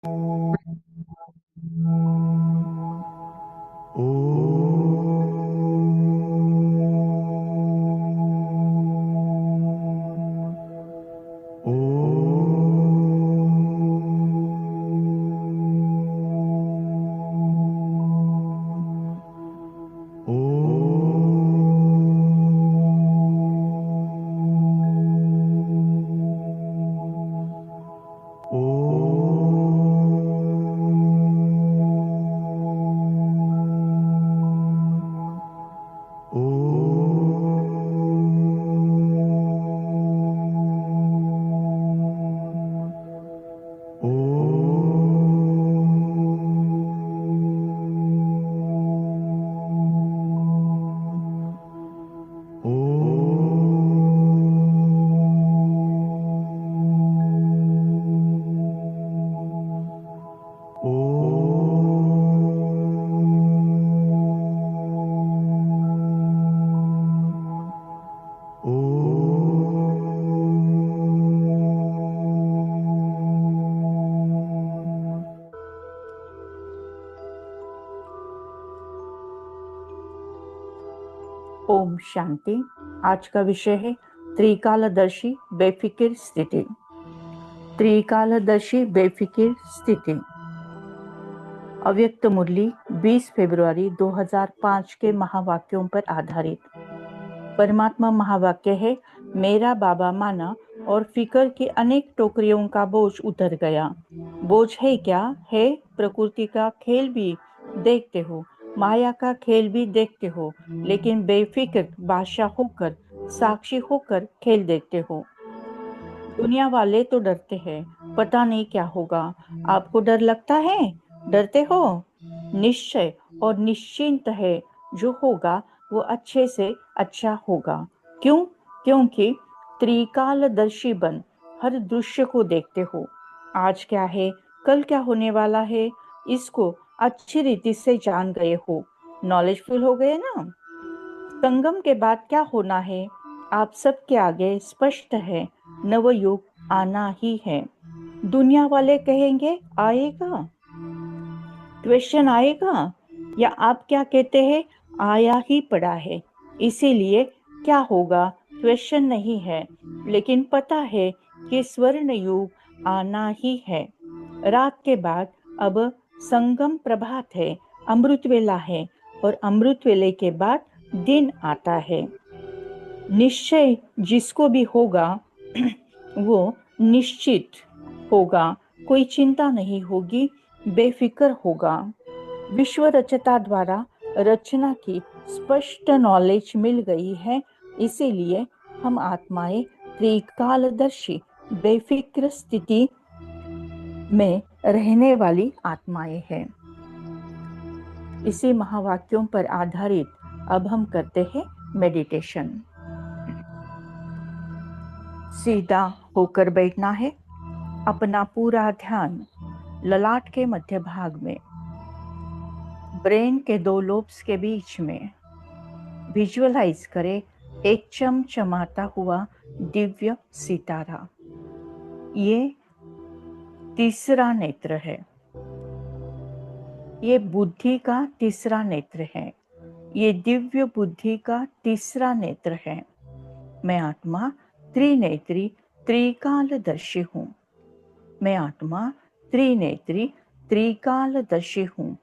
ओम शांति। आज का विषय है त्रिकालदर्शी बेफिक्र स्थिति। त्रिकालदर्शी बेफिक्र स्थिति। अव्यक्त मुरली 20 फरवरी 2005 के महावाक्यों पर आधारित। परमात्मा महावाक्य है, मेरा बाबा माना और फिक्र की अनेक टोकरियों का बोझ उतर गया। बोझ है क्या? है प्रकृति का खेल भी देखते हो, माया का खेल भी देखते हो, लेकिन बेफिक्र बादशाह होकर, साक्षी होकर खेल देखते हो। दुनिया वाले तो डरते हैं, पता नहीं क्या होगा। आपको डर लगता है? डरते हो? निश्चय और निश्चिंत है, जो होगा वो अच्छे से अच्छा होगा। क्यों? क्योंकि त्रिकालदर्शी बन हर दृश्य को देखते हो। आज क्या है, कल क्या होने वाला है, इसको अच्छी रीति से जान गए हो, नॉलेजफुल हो गए ना। संगम के बाद क्या होना है, आप सबके आगे स्पष्ट है। नवयुग आना ही है। दुनिया वाले कहेंगे आएगा, क्वेश्चन आएगा, या आप क्या कहते हैं आया ही पड़ा है, इसीलिए क्या होगा क्वेश्चन नहीं है, लेकिन पता है कि स्वर्ण युग आना ही है। रात के बाद अब संगम प्रभात है, अमृत वेला है, और अमृत वेले के बाद दिन आता है। निश्चय जिसको भी होगा वो निश्चित होगा, कोई चिंता नहीं होगी, बेफिक्र होगा। विश्व रचता द्वारा रचना की स्पष्ट नॉलेज मिल गई है, इसीलिए हम आत्माएं त्रिकालदर्शी बेफिक्र स्थिति में रहने वाली आत्माएं हैं। इसी महावाक्यों पर आधारित अब हम करते हैं मेडिटेशन। सीधा होकर बैठना है। अपना पूरा ध्यान ललाट के मध्य भाग में, ब्रेन के 2 लोब्स के बीच में विजुअलाइज करें एक चमचमाता हुआ दिव्य सितारा। ये तीसरा नेत्र है, ये बुद्धि का तीसरा नेत्र है, ये दिव्य बुद्धि का तीसरा नेत्र है। मैं आत्मा त्रिनेत्री त्रिकालदर्शी हूँ। मैं आत्मा त्रिनेत्री त्रिकालदर्शी हूँ,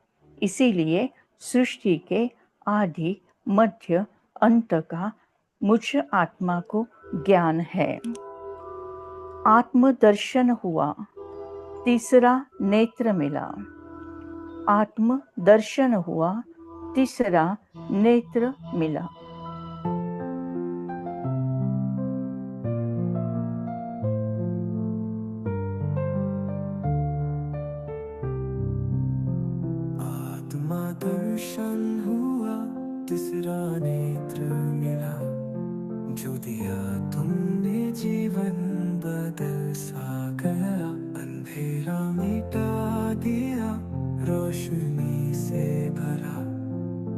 इसीलिए सृष्टि के आदि मध्य अंत का मुझ आत्मा को ज्ञान है। आत्मदर्शन हुआ, तीसरा नेत्र मिला। आत्म दर्शन हुआ, तीसरा नेत्र मिला। आत्मा दर्शन हुआ, तीसरा नेत्र मिला। जो दिया तुमने जीवन बदल सा गया। अंधेरा मिटा दिया, रोशनी से भरा।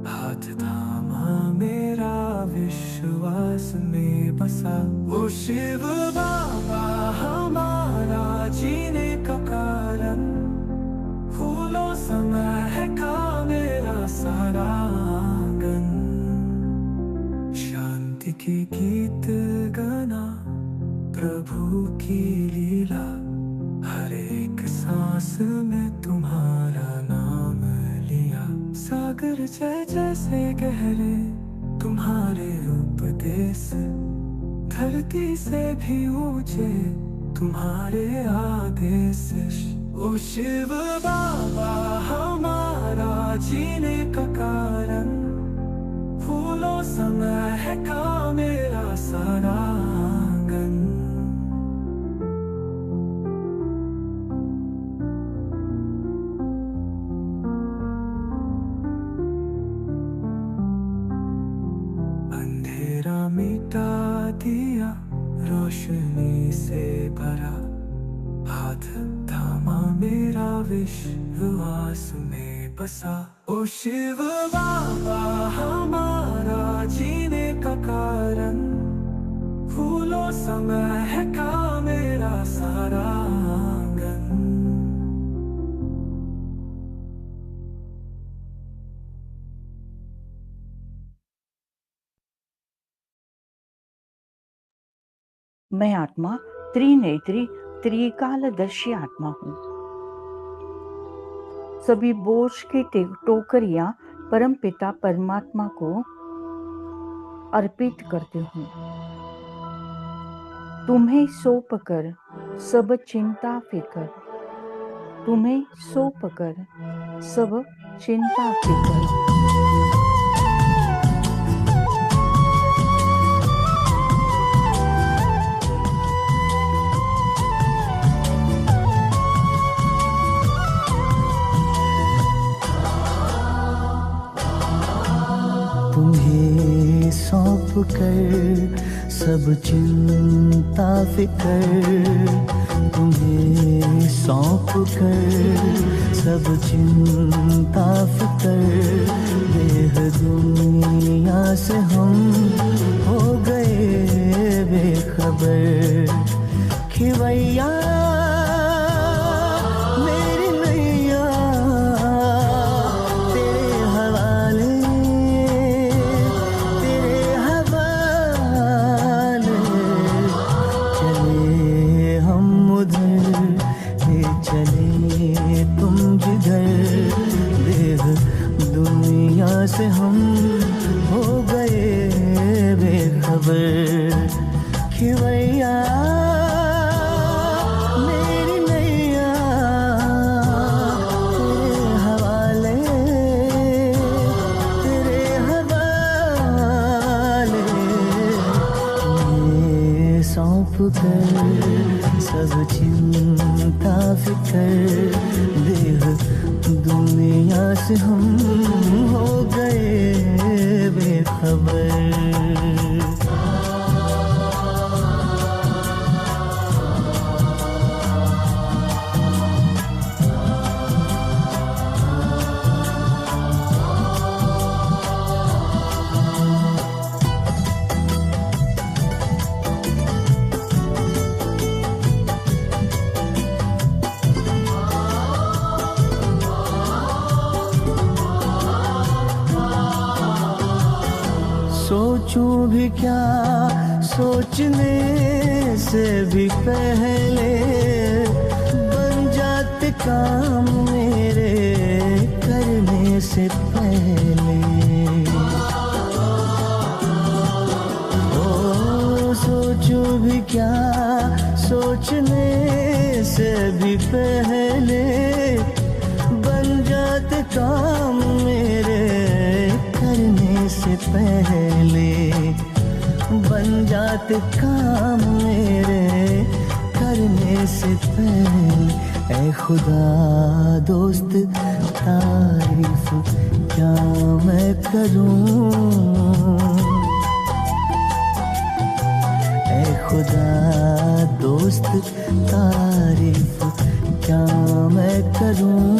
हाथ थामा मेरा, विश्वास में बसा। वो शिव बाबा हमारा जीने का कारण। के गीत गाना, प्रभु की लीला, हर एक सांस में तुम्हारा नाम लिया। सागर जय जैसे गहरे तुम्हारे उपदेश, धरती से भी ऊंचे तुम्हारे आदेश। ओ शिव बाबा हमारा जीने का कारण, फूलों सा महका मेरा सारा आंगन। अंधेरा मिटा दिया, रोशनी से भरा, हाथ थामा मेरा विश्वास में बसा। ओ शिव बाबा हमारा जीने का कारण, फूलों सा महका मेरा सारा आंगन। मैं आत्मा त्रिनेत्री त्रिकालदर्शी आत्मा हूँ। सभी बोझ की टोकरियां परमपिता परमात्मा को अर्पित करती हूँ। तुम्हें सौंप कर सब चिंता फिकर, तुम्हें सौंप कर सब चिंता फिकर। तुम्हें सौंप कर सब चिंता फिकर, तुम्हें सौंप कर सब चिंता फिकर। देह दुनिया से हम हो गए बेखबर, खिवैया मेरी नैया तेरे हवाले, तेरे हवाले। चले हम उधर, ले चले तुम जिधर, देह दुनिया से हम हो गए बेखबर, खिवैया मेरी नैया तेरे हवाले, तेरे हवाले। ये सौंप कर सब चिंता फिकर, देह दुनिया से हम हो गए बेखबर। सोचूं भी क्या सोचने से भी पहले, बन जाते काम मेरे करने से पहले। ओ सोचूं भी क्या सोचने से भी पहले, बन जाते काम मेरे करने से पहले, बन जाते काम मेरे करने से पहले। ऐ खुदा दोस्त तारीफ क्या मैं करूं, ऐ खुदा दोस्त तारीफ क्या मैं करूं।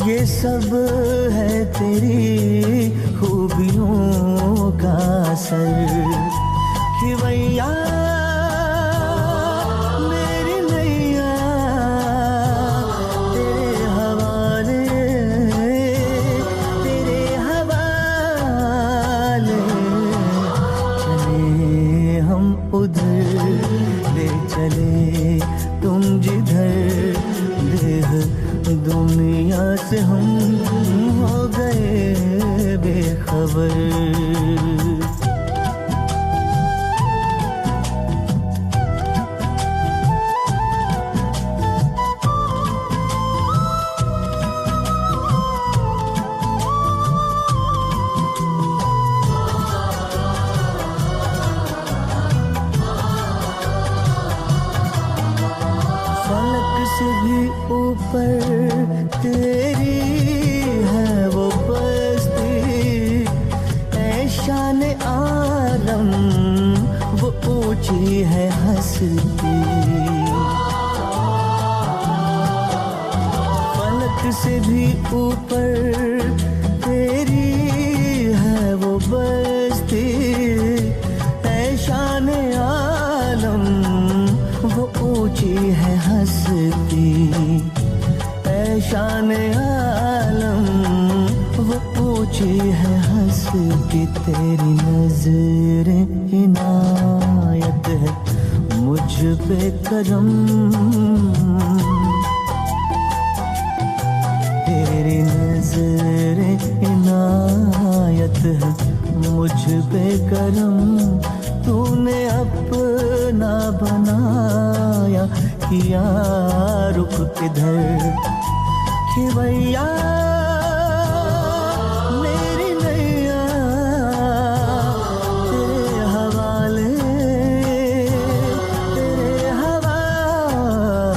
ये सब है तेरी खूबियों का असर, खिवैया मेरी नैया तेरे हवाले, तेरे हवाले। चले दुनिया से हम हो गए बेखबर। से भी ऊपर तेरी है वो बस्ती, ऐ शान आलम वो ऊंची है हस्ती। फलक से भी ऊपर तेरी है वो बस्ती, ऐ शान आलम वो ऊंची है हस्ती। ऐ शान आलम वो ऊंची है हस्ती। तेरी नजर इनायत है मुझ पे करम, तेरी नजर इनायत है मुझ पे करम। तूने अपना बनाया किया रुख किधर कि भैया मेरी नैया तेरे हवाले, तेरे हवाले।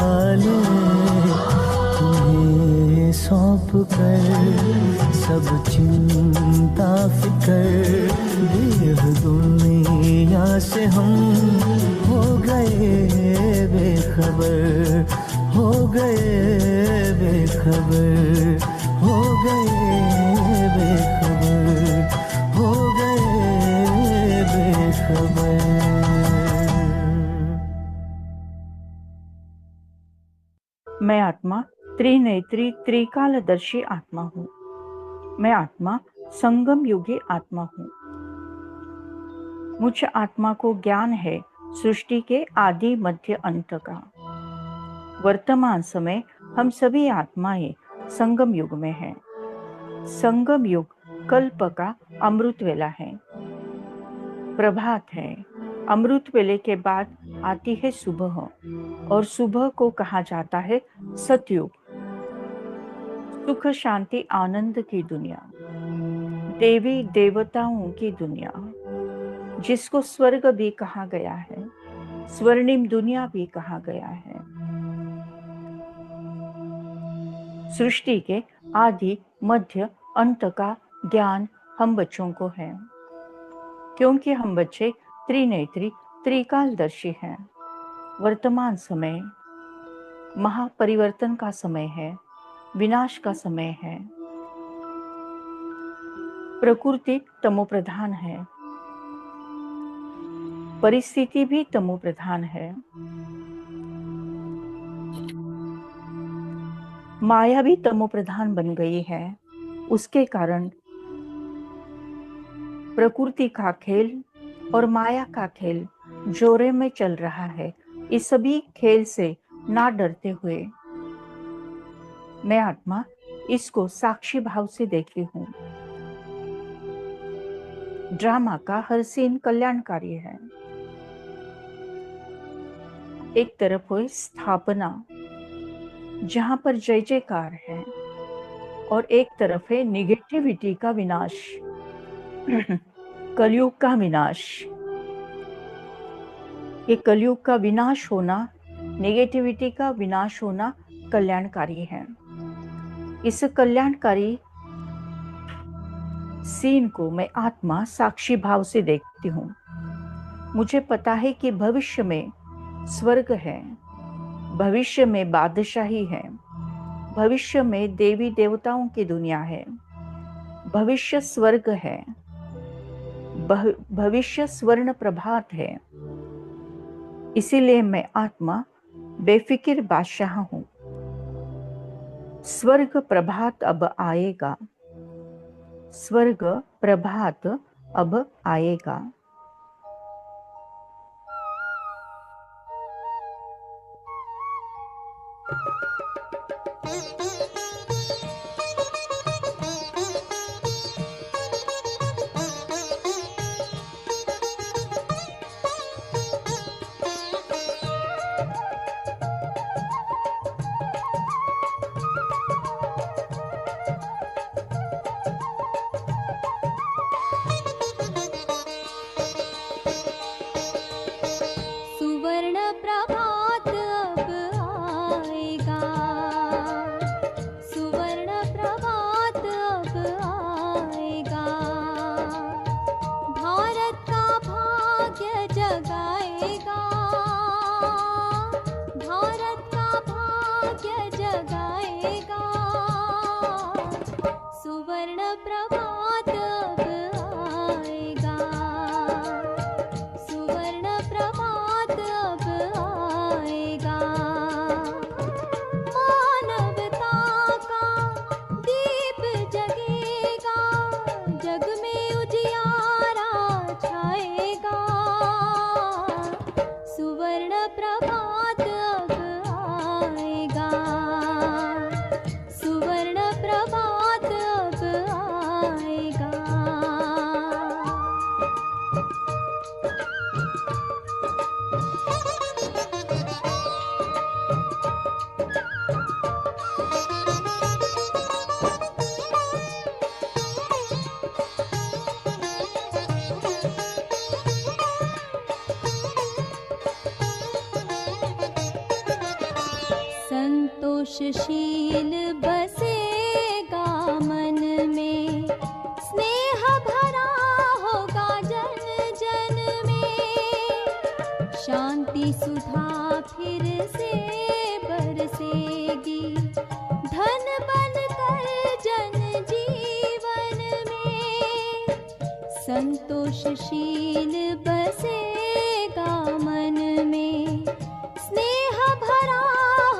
तुम्हें सौंप कर सब चिंता फिकर, देह दुनिया से हम हो गए बेखबर, हो गए बेखबर, हो गए बेखबर, हो गए बेखबर। मैं आत्मा त्रिनेत्री त्रिकालदर्शी आत्मा हूँ। मैं आत्मा संगम युगी आत्मा हूँ। मुझ आत्मा को ज्ञान है सृष्टि के आदि मध्य अंत का। वर्तमान समय हम सभी आत्माएं संगम युग में हैं। संगम युग कल्प का अमृत वेला है, प्रभात है। अमृत वेले के बाद आती है सुबह, और सुबह को कहा जाता है सतयुग। सुख शांति आनंद की दुनिया, देवी देवताओं की दुनिया, जिसको स्वर्ग भी कहा गया है, स्वर्णिम दुनिया भी कहा गया है। सृष्टि के आदि मध्य अंत का ज्ञान हम बच्चों को है, क्योंकि हम बच्चे त्रिनेत्री त्रिकालदर्शी हैं। वर्तमान समय महापरिवर्तन का समय है, विनाश का समय है। प्रकृति तमोप्रधान है, परिस्थिति भी तमोप्रधान है, माया भी तमोप्रधान बन गई है। उसके कारण प्रकृति का खेल और माया का खेल जोरे में चल रहा है। इस सभी खेल से ना डरते हुए मैं आत्मा इसको साक्षी भाव से देखती हूँ। ड्रामा का हर सीन कल्याणकारी है। एक तरफ हो स्थापना जहां पर जय जयकार है, और एक तरफ है निगेटिविटी का विनाश, कलयुग का विनाश। ये कलयुग का विनाश होना, नेगेटिविटी का विनाश होना कल्याणकारी है। इस कल्याणकारी सीन को मैं आत्मा साक्षी भाव से देखती हूँ। मुझे पता है कि भविष्य में स्वर्ग है, भविष्य में बादशाही है, भविष्य में देवी देवताओं की दुनिया है, भविष्य स्वर्ग है, भविष्य स्वर्ण प्रभात है। इसीलिए मैं आत्मा बेफिक्र बादशाह हूं। स्वर्ग प्रभात अब आएगा, स्वर्ग प्रभात अब आएगा। संतोषशील बसेगा मन में, स्नेह भरा होगा जन जन में, शांति सुधा फिर से बरसेगी, धन बनकर जन जीवन में, संतोषशील बसेगा मन में, स्नेह भरा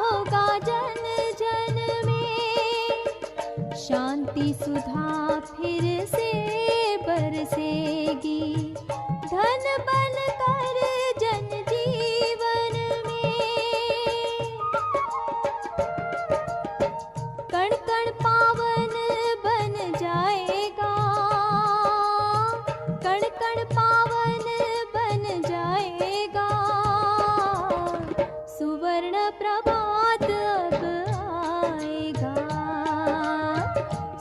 होगा जन जन में, शांति सुधा फिर से बरसेगी, धन बनकर जन जीवन में, कण कण पावन बन जाएगा, कण कण पावन बन जाएगा, सुवर्ण प्रभात अब आएगा,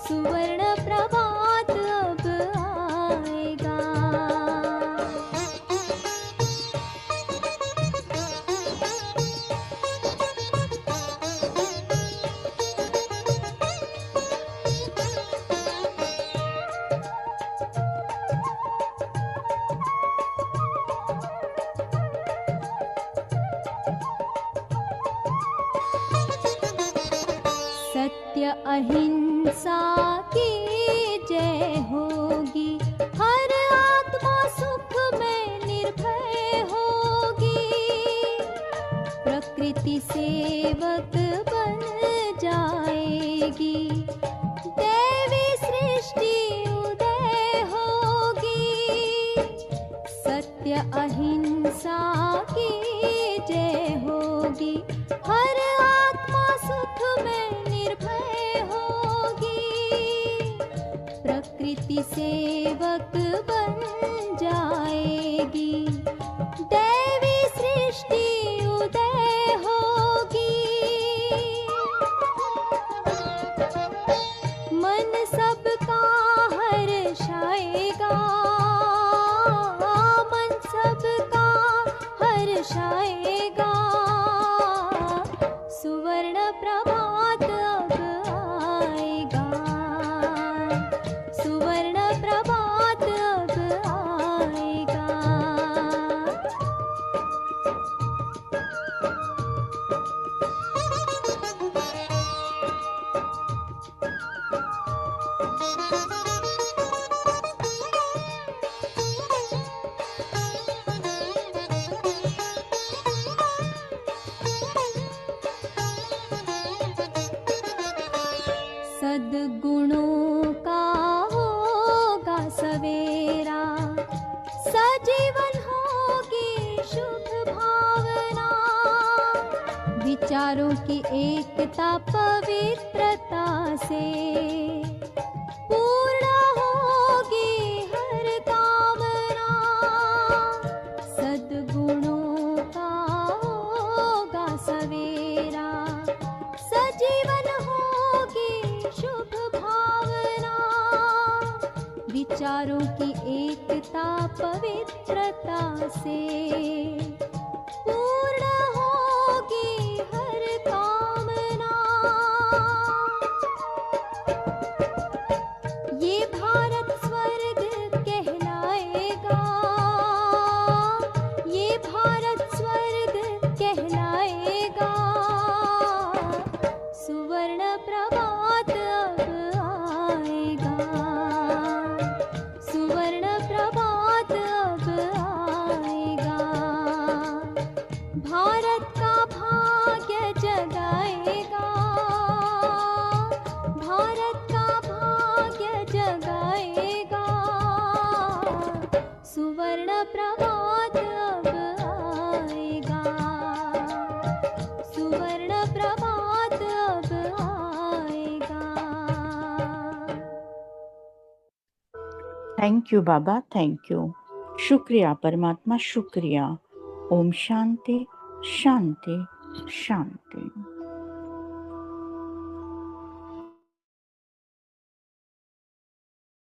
सुवर्ण प्रभात अब आएगा। सत्य अहिंसा की जय होगी, हर आत्मा सुख में निर्भय होगी, प्रकृति सेवक बन जाएगी, देवी सृष्टि उदय होगी, सत्य अहिंसा की जय होगी, हर आत्मा सुख में निर्भय होगी, प्रकृति सेवक बन जाएगी, देवी सृष्टि उदय होगी, मन सबका हर्षाएगा, मन सबका हर्षाएगा, सुवर्ण प्रभात अब आएगा, सुवर्ण प्रभात अब आएगा। सद्गुणों का होगा सवेरा, सजीवन होगी शुभ भावना, विचारों की एकता पवित्रता से पूर्ण होगी हर कामना, सद्गुणों का होगा सवेरा, सजीवन होगी शुभ भावना, विचारों की एकता पवित्रता से पूर्ण होगी हर कामना, ये भारत स्वर्ग कहलाएगा, ये भारत स्वर्ग कहलाएगा, सुवर्ण प्रभात अब आएगा, सुवर्ण प्रभात अब आएगा, भारत का भाग्य जगाएगा, भारत का भाग्य जगाएगा, सुवर्ण प्रभात अब आएगा, सुवर्ण प्रभात अब आएगा। Thank you Baba, thank you. शुक्रिया परमात्मा, शुक्रिया। ओम शांति शांति शांति।